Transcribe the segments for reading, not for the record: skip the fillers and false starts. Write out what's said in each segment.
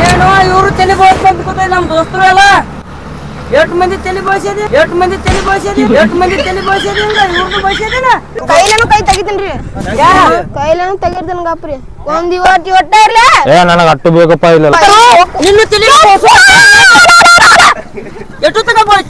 ಏನು ಇವರು ತಲೆ ಬೋಳ್ಸ್ಕೊಂಡ್ ಕೂತ ನಮ್ ದೋಸ್ತರು ಎಲ್ಲ ಎಷ್ಟು ಮಂದಿ ತಲೆ ಬೋಳ್ಸ್ಯದಿ ಇವ್ರದ್ದು ಬೋಳ್ಸ್ಯದಿನ ಕೈಲೇನು ಕೈ ತೆಗಿತೀನ್ರಿ ಕೈಲೇನು ತೆಗಿರ್ತೀನಿ ಗಾಪ್ರಿ ಒಂದ್ ಇವತ್ತು ಒಟ್ಟ ಇರ್ಲಿ ನನಗ ಅಟ್ಟು ಬೇಕಪ್ಪ ಇಲ್ಲ ಇನ್ನು ತಲೆ ಎಷ್ಟು ತಗೋಬಹುದು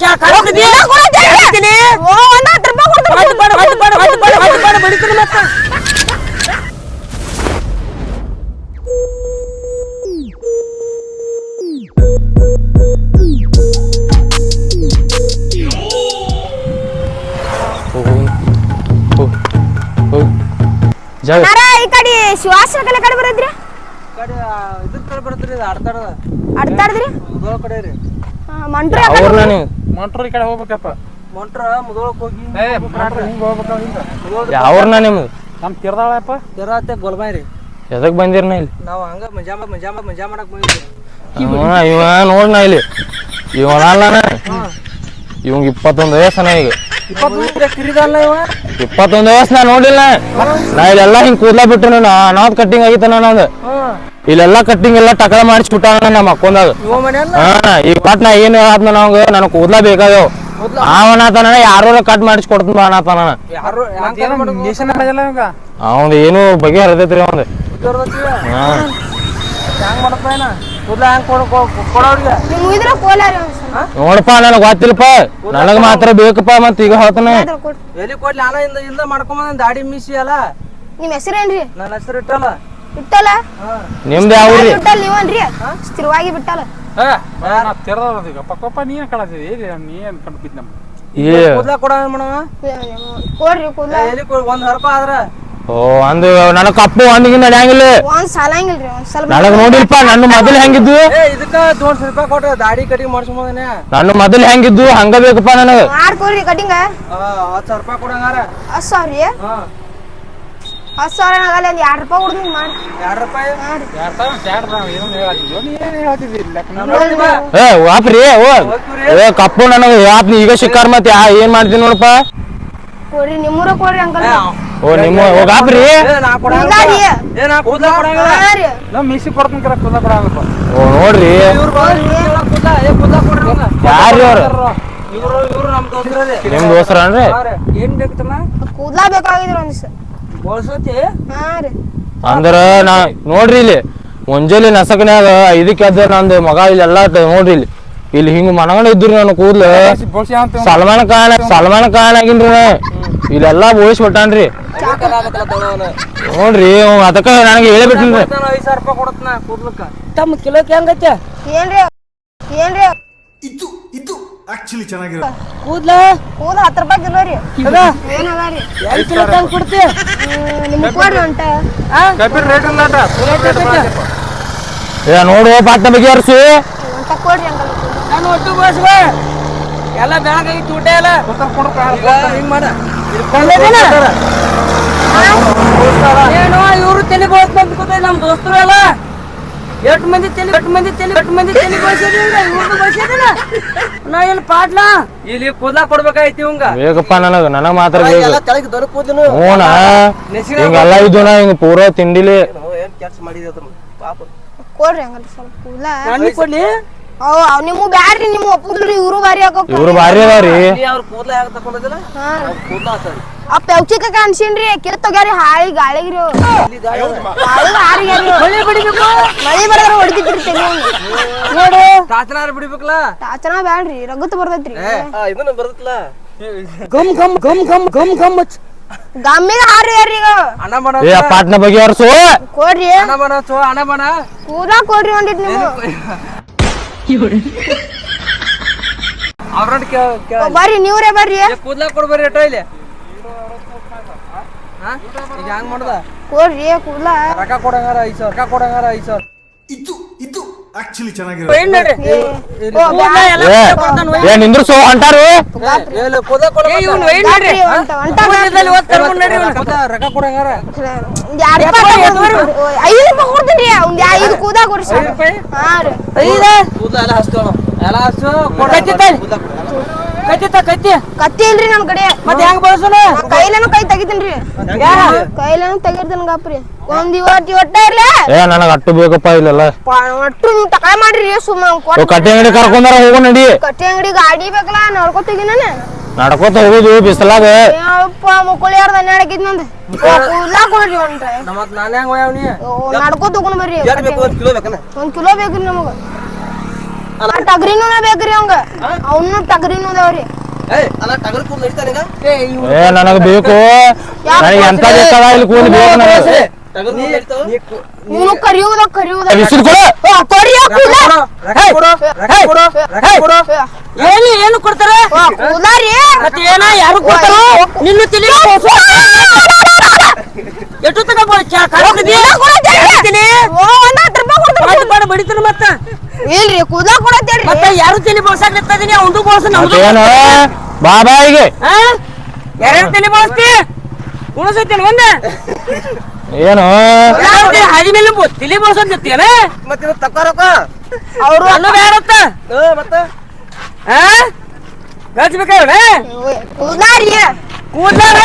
ಈ ಕಡೆ ಶಿವಾಶ್ರ ಕಡೆ ಬರದ್ರಿ ಇದ್ರ ಕಡೆ ಬರತ್ರಿ ಅಡ್ತಾಡ್ದ್ರಿ ಮುದೋಳ ಕಡೆ ರೀ ಮಂಟ್ರಿ ಮಂಟ್ರ ಈ ಕಡೆ ಹೋಗ್ಬೇಕಪ್ಪ ಮೊಂಟ್ರ ಮುದೋಳಕ್ ಹೋಗಿ ಹಿಂಗ ಹೋಗ್ಬೇಕ ಯಾವ್ರನ್ನ ನಿಮ್ದು ನಮ್ ತಿರ್ದಾಳಪ್ಪ ತಿರಾತೆ ಗೊಲ್ಬಾಯ್ ರೀ ಎದಕ್ ಬಂದಿರ್ನ ಇಲ್ಲಿ ನಾವು ಹಂಗ ಮಜಾ ಮಾಡಕ್ ಬಂದಿದ್ವಿ ಇವ ನೋಡ್ನ ಇಲ್ಲಿ ಇವನಲ್ಲ ಇವಂಗ 21 ವಯಸ್ಸನ ಈಗ 21 ವಯಸ್ಸ ನಾ ನೋಡಿಲ್ಲ ನಾ ಇಲ್ಲೆಲ್ಲ ಹಿಂಗ್ ಕೂದ್ಲಾ ಬಿಟ್ಟು ನಾವ್ ಕಟ್ಟಿಂಗ್ ಆಗಿತ್ತ ನಂದು ಇಲ್ಲೆಲ್ಲ ಕಟ್ಟಿಂಗ್ ಎಲ್ಲ ಟಕಳ ಮಾಡಿಸ್ಬಿಟ್ಟಾನ ನಮ್ಮ ಅಕ್ಕೊಂದಾಗ ಈಗ ಬಟ್ ನಾ ಏನ್ ಹೇಳತ್ನ ನಾವ್ ನನ್ ಕೂದ್ಲಾ ಬೇಕಾಗ್ಯಾವ ಅವನತನ ಯಾರು ಕಟ್ ಮಾಡಿಸ್ಕೊಡ್ತ ಅನ್ನತಾನ ಅವಂದ ಏನು ಬಗೆ ಹರಿದೈತ್ರಿ ಅವಂದ ನೋಡಪ್ಪ ನನಗ್ ಗೊತ್ತಿಲ್ಲಪ್ಪ ನನಗ ಮಾತ್ರ ಬೇಕಪ್ಪ ಮತ್ ಈಗ ಹೇಳ್ತಾನ ಎಲ್ಲಿ ಕೊಡ್ಲಿ ನಾನು ಇಂದ ಮಾಡ್ಕೊಂಬಂದ ದಾಡಿ ಮೀಸಿ ಅಲ್ಲ ನಿಮ್ ಹೆಸರೇನ್ರಿ ನನ್ನ ಹೆಸರು ಇಟ್ಟಲ್ಲ ಬಿಟ್ಟಲ್ಲ ನಿಮ್ದು ಯಾವ್ರಿ ಬಿಟ್ಟಲ್ಲ ನೀವನ್ರಿ ಸ್ಥಿರವಾಗಿ ಬಿಟ್ಟಲ್ಲ ತಿರ್ದೀಗ ಪಕ್ಕಪ್ಪ ನೀನ್ ಕಳತಿದಿ ನೀನ್ ಕಂಡ್ಬಿದ್ ನಮ್ ಕೂದ್ಲಾ ಕೊಡ ಮಾಡವ ಕೊಡ್ರಿ ಕೂದ್ಲ ಎಲ್ಲಿ ಒಂದ್ ಹರಪ ಆದ್ರ ಓ ಅಂದ್ ನನಗ್ ಕಪ್ಪು ಒಂದಿಗೆ ನಡೆಯಂಗಿಲ್ಲ ಒಂದ್ ಸಾಲ ಹಂಗಿಲ್ರಿ ಒಂದ್ ಸ್ವಲ್ಪ ನನಗ್ ನೋಡಿಲ್ಪ ನನ್ನ ಮೊದಲು ಹೆಂಗಿದ್ದು ಇದಕ್ಕ 200 ರೂಪಾಯಿ ಕೊಟ್ಟ ದಾಡಿ ಕಟಿಂಗ್ ಮಾಡ್ಸ್ಕೊಂಬಂದನೆ ನನ್ನ ಮೊದಲು ಹೆಂಗಿದ್ದು ಹಂಗ ಬೇಕಪ್ಪ ನನಗ ಮಾಡ್ಕೊಡ್ರಿ ಕಟಿಂಗ್ 10 ರೂಪಾಯಿ ಕೊಡಂಗಾರ 10,000 10,000 ಆಗಲ್ಲ ಒಂದ್ 2 ರೂಪಾಯಿ ಕೊಡ್ತೀನಿ ಮಾಡಿ 2 ರೂಪಾಯಿ ಏ ವಾಪ್ರಿ ಏ ಕಪ್ಪು ನನಗ ಯಾಪ್ ಈಗ ಶಿಕಾರ ಮತ್ತೆ ಏನ್ ಮಾಡ್ತೀನಿ ನೋಡಪ್ಪ ಕೊಡ್ರಿ ನಿಮ್ಮೂರ ಕೊಡ್ರಿ ಅಂಕಲ್ ಓ ನಿಮ್ಮ ಹೋಗಾಪ್ರಿ ನಮ್ ಮಿಸಿ ಕೊಡ್ತೀನಿ ಕರ ಕೂದಲ ಕೊಡಂಗಪ್ಪ ಓ ನೋಡ್ರಿ ಯಾರು ಇವ್ರು ನಮ್ ದೋಸ್ತ್ರಿ ನಿಮ್ ದೋಸ್ತ್ರನ್ರಿ ಏನ್ ಬೇಕಮ್ಮ ಕೂದ್ಲಾ ಬೇಕಾಗಿದ್ರ ಒಂದಿವ್ಸ ಬೋಳ್ಸತಿ ಹಾ ರೀ ಅಂದ್ರ ನಾ ನೋಡ್ರಿ ಇಲ್ಲಿ ಮುಂಜಾನೆ ನಸಕನ್ಯಾಗ 5ಕ್ಕೆ ಎದ್ದ ನಂದು ಮಗ ಇಲ್ಲೆಲ್ಲ ನೋಡ್ರಿ ಇಲ್ಲಿ ಹಿಂಗ ಮನಗಂಡ ಇದ್ರು ನನ್ನ ಕೂದ್ಲು ಸಲ್ಮಾನ್ ಖಾನ್ ಆಗಿನ್ರಿ ಇಲ್ಲೆಲ್ಲಾ ಬೋಳಿಸಿ ಬಿಟ್ಟಾನ್ರಿ ನೋಡ್ರಿ ಅದಕ್ಕ ನನಗೆ ಹೇಳಿಬಿಟ್ಟಿನ್ರಿ 5,000 ರೂಪಾಯಿ ಕೊಡತ್ನ ಕೂದ್ಲಕ್ಕ ತಮ್ಮ ಕಿಲೋಕ್ಕೆ ಹೆಂಗೈತೆ ಏನ್ರಿ ಇದು ಆಕ್ಚುಲಿ ಚೆನ್ನಾಗಿರೋ ಕೂದ್ಲ ಕೂದ 10 ರೂಪಾಯಿ ಕಿಲೋ ರೀ ಏನಾಗ್ರಿ 2 ಕಿಲೋ ತಂಗ್ ಕೊಡ್ತಿ ನಿಮ್ಗೆ ಕೊಡ್ರಿ ಒಂಟ ಏ ನೋಡು ಪಾಟ್ನ ಬಗ್ಗೆ ಹರ್ಸು ಒಂಟ ಕೊಡ್ರಿ ಅಂಕಲ್ ನಾನು ಒಟ್ಟು ಬೋಸ್ಬ ಎಲ್ಲ ಬೆಳಗಾಗಿತ್ತು ಊಟ ಎಲ್ಲ ಹಿಂಗ್ ಮಾಡ ಏನು ಇವ್ರು ತಲೆ ಬೋಳ್ಸ್ಕೊಂಡ್ ಕೂತ ನಮ್ ದೋಸ್ತರು ಎಲ್ಲ ಎಷ್ಟು ಮಂದಿ ತಲೆ ಬೋಳ್ಸ್ಯದಿ ಇವ್ರದ್ದು ಬೋಳ್ಸ್ಯದಿನ ನಾ ಇಲ್ಲಿ ಪಾಟ್ಲಾ ಇಲ್ಲಿ ಕೂದ್ಲಾ ಕೊಡ್ಬೇಕಾಯ್ತಿ ಇವಂಗ ಬೇಕಪ್ಪ ನನಗ ಮಾತ್ರ ಬೇಕು ತಲೆಗೆ ದೊಡ್ಡ ಕೂದ್ಲು ಹ್ಞೂನ ಹಿಂಗೆಲ್ಲ ಇದ್ದು ನಾ ಹಿಂಗ ಪೂರ ತಿಂಡಿಲಿ ಏನ್ ಕೆಲಸ ಮಾಡಿದ ಪಾಪ ಕೊಡ್ರಿ ಅಂಕಲ್ ಸ್ವಲ್ಪ ಕೂದ್ಲ ನಾನು ಕೊಡ್ಲಿ ನಿಮ್ಮ ಬ್ಯಾಡ್ರಿ ನಿಮ್ಮ ಒಪ್ಪುದ್ರಿ ಇವ್ರು ಬಾರಿ ಹಾಕೋ ಇವ್ರು ಭಾರಿ ಅದಾವ್ರಿ ಅವ್ರ ಕೂದ್ಲ ಯಾಕೆ ತಗೊಂಡಿಲ್ಲ ಕೂದ್ಲ ಆತರಿ ಆ ಪೌಚಿಕ ಅನ್ಸಿನ್ರಿ ಕಿರ್ತೋಗ್ಯಾರಿ ಹಾಳಿ ಗಾಳಿಗ್ರಿ ಮಳಿ ಬಿಡಿಬೇಕು ಮಳಿ ಬರದ್ರ ಹೊಡಿತಿದ್ರಿ ತಲೆ ನೋಡು ತಾಚನಾರ ಬಿಡಿಬೇಕಲ್ಲ ತಾಚನ ಬ್ಯಾಡ್ರಿ ರಗತ್ ಬರ್ತೈತ್ರಿ ಇದನ್ನ ಬರ್ತಲ್ಲ ಗಮ್ ಗಮ್ಮಿಗೆ ಹಾರಿ ಯಾರಿ ಈಗ ಅಣ್ಣ ಬಣ ಏ ಪಾಟ್ನ ಬಗ್ಗೆ ಹರ್ಸು ಕೊಡ್ರಿ ಅಣ್ಣ ಬಣ ಕೂದಲ ಕೊಡ್ರಿ ಒಂದಿಟ್ ನೀವು ಬರ್ರಿ ನೀವ್ರೇ ಬರ್ರಿ ಕೂದ್ಲ ಕೊಡ್ಬರ್ರಿ ಎಟೋ ಇಲ್ಲಿ ಈಗ ಹಂಗ್ ಮಾಡ್ದ ಕೊಡ್ರಿ ಕೂದಲ ರೊಕ್ಕ ಕೊಡಂಗಾರ 5,000 ಇದು ಆಕ್ಚುಲಿ ಚೆನ್ನಾಗಿರೋ ಏ ನಿಂದ್ರಸು ಹೊಂಟಾರು ರೊಕ್ಕ ಕೊಡಂಗಾರ 2 ರೂಪಾಯಿ 5 ರೂಪಾಯಿ ಕೊಡ್ತೀನಿ ಒಂದ್ 5 ಕೂದಲ ಕೊಡ್ರಿ ಹಾ ರೀ ಕೂದ್ಲ ಎಲ್ಲ ಹಸ್ತು ಎಲ್ಲ ಹಸ್ತು ಕತ್ತಿ ಇಲ್ರಿ ನಮ್ ಕಡೆ ಮತ್ತೆ ಹೆಂಗ್ ಬಳಸೋಣ ಕೈಲೇನು ಕೈ ತೆಗಿತೀನ್ರಿ ಕೈಲೇನು ತೆಗಿರ್ತೀನಿ ಗಾಪ್ರಿ ಒಂದ್ ಇವತ್ತು ಇರ್ಲ ಏ ನನಗ ಅಟ್ಟು ಬೇಕಪ್ಪ ಇಲ್ಲೆಲ್ಲ ಒಟ್ಟು ನೀವು ತಕ ಮಾಡ್ರಿ ಸುಮ್ಮ ಕಟ್ಟಿ ಅಂಗಡಿ ಕರ್ಕೊಂಡಾರ ಹೋಗೋ ನಡಿ ಕಟ್ಟಿ ಅಂಗಡಿ ಗಾಡಿ ಬೇಕಲ್ಲ ನೋಡ್ಕೊತೀವಿ ನಾನು ನಡ್ಕೋತ ಹೋಗುದು ಬಿಸಲಾಗ ಅಪ್ಪ ಮುಕ್ಕಳಿ ಯಾರ್ದ ನಡಕಿದ್ ನಂದು ಕೂದ್ಲಾ ಕೊಡ್ರಿ ಒಂಟ್ರೆ ನಮತ್ ನಾನೇ ಹಂಗ ಹೋಗ್ಯಾವ್ನಿ ನಡ್ಕೋತ ಹೋಗೋಣ ಬರ್ರಿ ಒಂದ್ ಕಿಲೋ ಬೇಕನ 1 ಕಿಲೋ ಬೇಕ್ರಿ ನಮಗ ಟಗರಿನೂ ಬೇಕ್ರಿ ಅವಂಗ ಅವನು ಟಗರಿನೂ ಅದಾವ್ರಿ ಅಲ್ಲ ಟಗರ್ ಕೂದ್ ನಡೀತಾನೆ ಏ ನನಗ ಬೇಕು ನನಗೆ ಎಂತ ಬೇಕಾದ ಇಲ್ಲಿ ಕೂದ್ ಬೇಕು ನನಗೆ ಟಗರ್ ಕೂದ್ ನಡೀತಾವ ಇವನು ಕರಿಯುವುದ ಬಿಸಿಲು ಕೊಡು ಏನು ಕೊಡ್ತಾರ ಕೂದಾರಿ ಮತ್ತೆ ಏನ ಯಾರು ಕೊಡ್ತಾರ ನಿನ್ನ ತಲೆ ಎಷ್ಟು ತಗೋಬೋದು ಬಡಿತಾನ ಮತ್ತ ಇಲ್ರಿ ಕೂದಾ ಕೊಡತ್ತೇಳ್ರಿ ಮತ್ತೆ ಯಾರು ತಲೆ ಬೋಸಾಕ್ಲಿತ್ತದೀನಿ ಅವಂದು ಬೋಸ ನಮ್ದು ಏನು ಬಾಬಾಯಿಗೆ ಯಾರ್ಯಾರು ತಲೆ ಬೋಸ್ತಿ ಉಣಸೈತೇನೆ ಒಂದ ಏನು ಹಾದಿ ಮೇಲೆ ತಲೆ ಬೋಸಂತೇನ ಮತ್ತೆ ತಕ್ಕಾರಕ್ಕ ಅವ್ರು ಅಲ್ಲ ಬೇಡತ್ತ ಮತ್ತ ಗಚ್ಬೇಕಾದ್ರೆ ಕೂದಾರಿ ಕೂದ್ಲಾರ